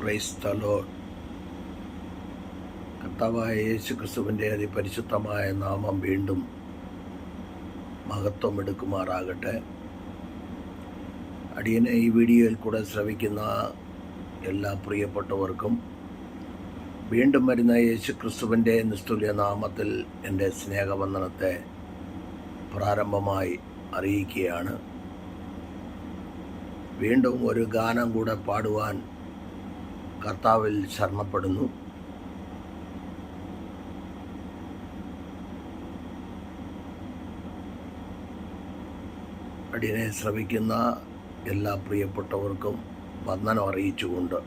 Praise the Lord. കർത്താവായ യേശു ക്രിസ്തുവിൻ്റെ അതിപരിശുദ്ധമായ നാമം വീണ്ടും മഹത്വം എടുക്കുമാറാകട്ടെ. അടിയനെ ഈ വീഡിയോയിൽ കൂടെ ശ്രവിക്കുന്ന എല്ലാ പ്രിയപ്പെട്ടവർക്കും വീണ്ടും വരുന്ന യേശു ക്രിസ്തുവിൻ്റെ നിസ്തുല്യ നാമത്തിൽ എൻ്റെ സ്നേഹവന്ദനത്തെ പ്രാരംഭമായി അറിയിക്കുകയാണ്. വീണ്ടും ഒരു ഗാനം കൂടെ പാടുവാൻ കർത്താവിൽ ശരണപ്പെടുന്നു. അടിയനെ ശ്രവിക്കുന്ന എല്ലാ പ്രിയപ്പെട്ടവർക്കും വന്ദനം അറിയിച്ചുകൊണ്ട്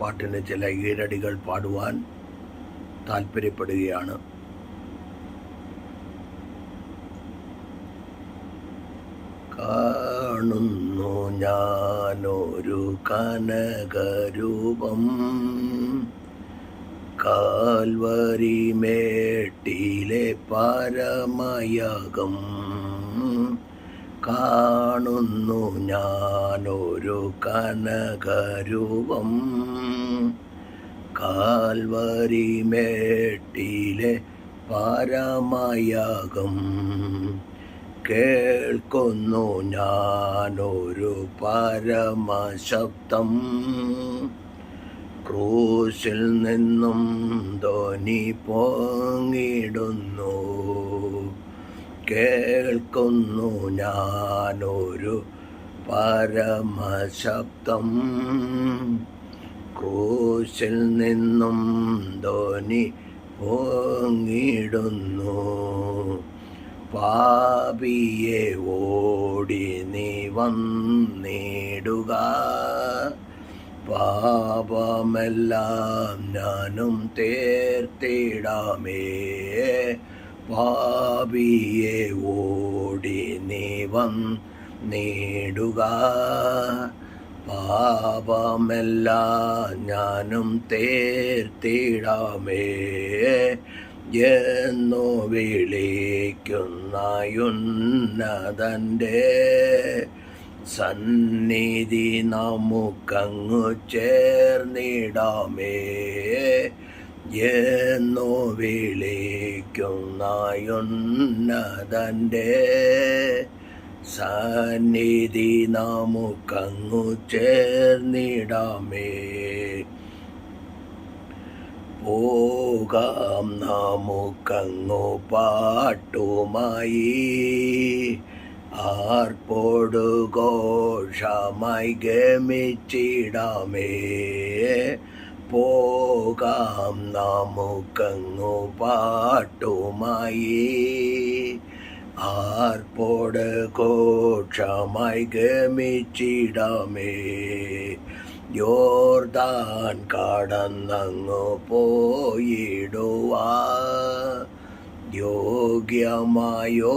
പാട്ടിൻ്റെ ചില ഈരടികൾ പാടുവാൻ താല്പര്യപ്പെടുകയാണ്. കാണുന്നു ഞാനൊരു കനകരൂപം കാൽവരി മേട്ടിലെ പരമയാഗം. കാണുന്നു ഞാനൊരു കനകരൂപം കാൽവരി മേട്ടിലെ പരമയാഗം. കേൾക്കുന്നു ഞാനൊരു പരമശബ്ദം ക്രൂശിൽ നിന്നും ധ്വനി പൊങ്ങിടുന്നു. കേൾക്കുന്നു ഞാനൊരു പരമശബ്ദം ക്രൂശിൽ നിന്നും ധ്വനി പൊങ്ങിടുന്നു. പാപിയെ ഓടി നീ വന്നിടുക, പാപമെല്ലാം ഞാനും തീർത്തിടാമേ. പാപിയെ ഓടി നീ വന്നിടുക, പാപമെല്ലാം ഞാനും തീർത്തിടാമേ എന്നു വിളിക്കുന്നയുന്നതൻ്റെ സന്നിധി നമുക്കങ്ങു ചേർന്നിടാമേ. എന്നു വിളിക്കുന്നയുന്നതൻ്റെ സന്നിധി നമുക്കങ്ങു ചേർന്നിടാമേ. പോകാം നമുക്കങ്ങു പാട്ടുമായി, ആർപ്പോടു ഘോഷമായി ഗമിച്ചിടാമേ. പോകാം നമുക്കങ്ങു പാട്ടുമായി, ആർപ്പോട് ഘോഷമായി ഗമിച്ചിടാമേ. യോർദാൻ കടന്നങ്ങു പോയിടുവാ യോഗ്യമായോ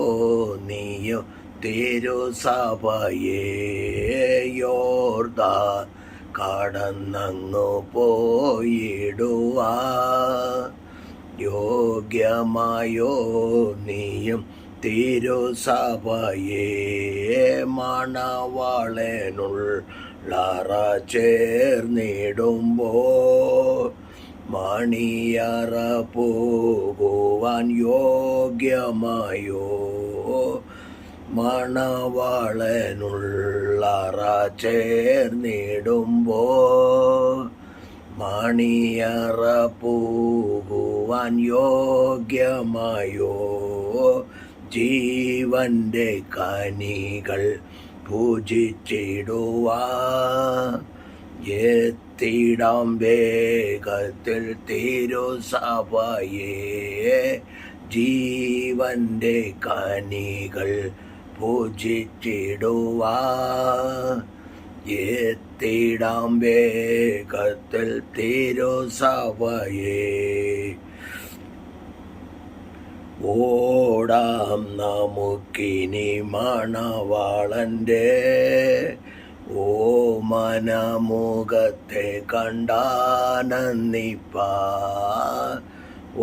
നീയോ തിരുസഭയെ. യോർദാൻ കടന്നങ്ങു പോയിടുവാ യോഗ്യമായോ നീയും തിരുസഭയെ. മണവാളനുള്ളറ ചേർന്നിടുമ്പോൾ മണിയറ പോകുവാൻ യോഗ്യമായോ. മണവാളനുള്ളറ ചേർന്നിടുമ്പോൾ മണിയറ പോകുവാൻ യോഗ്യമായോ. ജീവന്റെ കനികൾ പൂജിച്ചിടുവാ എത്തിടാം വേഗത്തിൽ തിരുസഭയെ. ജീവന്റെ കനികൾ പൂജിച്ചിടുവാ എത്തിടാം വേഗത്തിൽ തിരുസഭയെ. ഓടാം നമുക്കിനി മണവാളൻ്റെ ഓമനമുഖത്തെ കണ്ടാനന്ദിപ്പാ.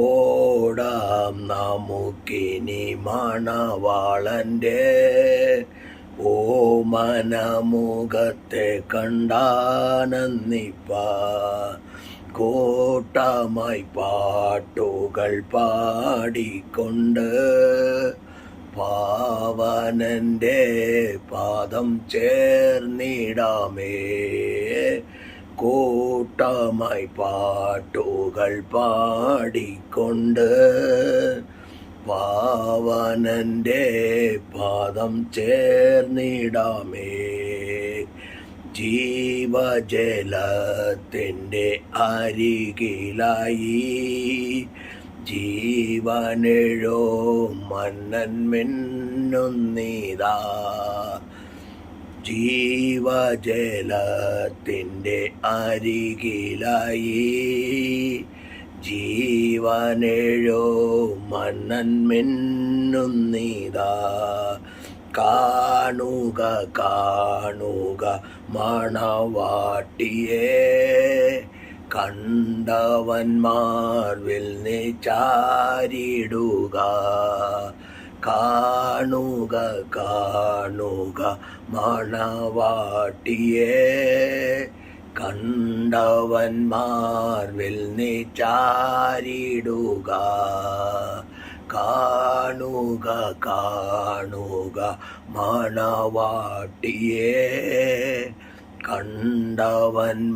ഓടാം നമുക്കിനി മണവാളൻ്റെ ഓ ഓമനമുഖത്തെ കണ്ടാനന്ദിപ്പ കൂട്ടമായി പാട്ടുകൾ പാടിക്കൊണ്ട് പാവനന്റെ പാദം ചേർന്നിടാമേ. കൂട്ടമായി പാട്ടുകൾ പാടിക്കൊണ്ട് പാവനന്റെ പാദം ചേർന്നിടാമേ. ജീവജലത്തിൻ്റെ അരികിലായി ജീവനെഴോ മന്നൻ മിന്നുന്നീതാ. ജീവജലത്തിൻ്റെ അരികിലായി ജീവനെഴോ മന്നൻ മിന്നുന്നീതാ. കാണുക കാണുക മണവാട്ടിയെ കണ്ടവന്മാർവിൽ നീ ചാരിടുക. കാണുക കാണുക മണവാട്ടിയെ കണ്ടവന്മാർവിൽ നീ ചാരിടുക. കാണുക കാണുക മണവാട്ടിയെ കണ്ടവന്മാർവിൽ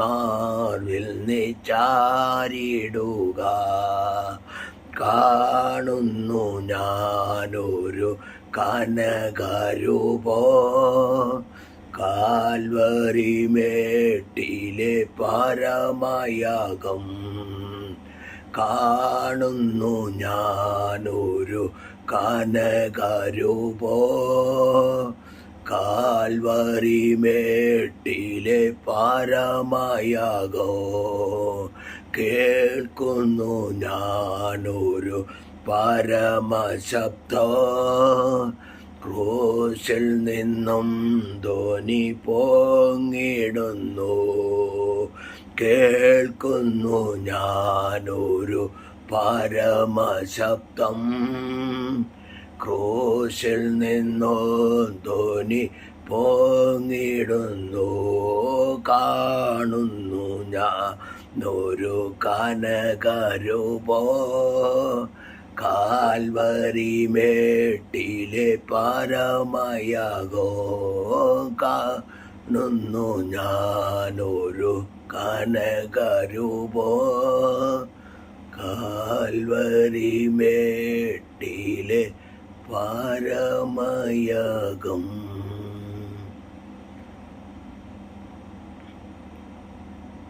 നീ ചാരിടുക. കാണുന്നു ഞാനൊരു കനകരൂപോ കാൽവരി മേട്ടിലെ പരമയാഗം. കാണുന്നു ഞാനൊരു കനകരൂപോ കാൽവരി മേട്ടിലെ പരമയാഗോ. കേൾക്കുന്നു ഞാനൊരു പരമശബ്ദോ ക്രൂശിൽ നിന്നും ധ്വനി പൊങ്ങിടുന്നു. കേൾക്കുന്നു ഞാനൊരു പരമശബ്ദം ക്രൂശിൽ നിന്നു ധ്വനി പൊങ്ങിടുന്നു. കാണുന്നു ഞാനൊരു കനകരൂപോ കാൽവരി മേട്ടിലെ പരമയാഗോ. കാണുന്നു ഞാനൊരു കനകരൂപോ കാൽവരി മേട്ടിലെ പരമയാഗം.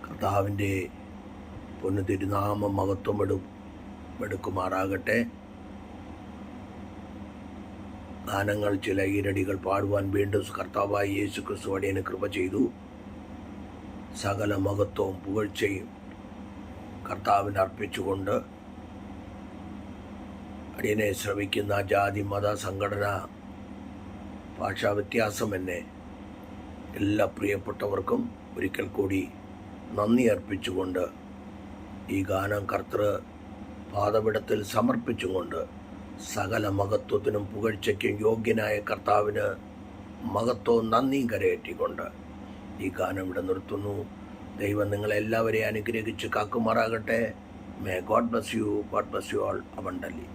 കർത്താവിൻ്റെ പൊന്നു തിരുനാമം മഹത്വമെടുക്കുമാറാകട്ടെ. ഗാനങ്ങൾ ചില ഈരടികൾ പാടുവാൻ വീണ്ടും കർത്താവായ യേശു ക്രിസ്തു അടിയന് കൃപ ചെയ്തു. സകല മഹത്വവും പുകഴ്ചയും കർത്താവിന് അർപ്പിച്ചുകൊണ്ട് അടിയനെ ശ്രമിക്കുന്ന ജാതി മത സംഘടന ഭാഷാ വ്യത്യാസം എന്നെ എല്ലാ പ്രിയപ്പെട്ടവർക്കും ഒരിക്കൽ കൂടി നന്ദി അർപ്പിച്ചുകൊണ്ട് ഈ ഗാനം കർത്തൃ പാദപീഠത്തിൽ സമർപ്പിച്ചുകൊണ്ട് സകല മഹത്വത്തിനും പുകഴ്ചയ്ക്കും യോഗ്യനായ കർത്താവിന് മഹത്വവും നന്ദിയും കരയേറ്റിക്കൊണ്ട് ഈ ഗാനം ഇവിടെ നിർത്തുന്നു. ദൈവം നിങ്ങളെല്ലാവരെയും അനുഗ്രഹിച്ച് കാക്കുമാറാകട്ടെ. May God bless you. God bless you all abundantly.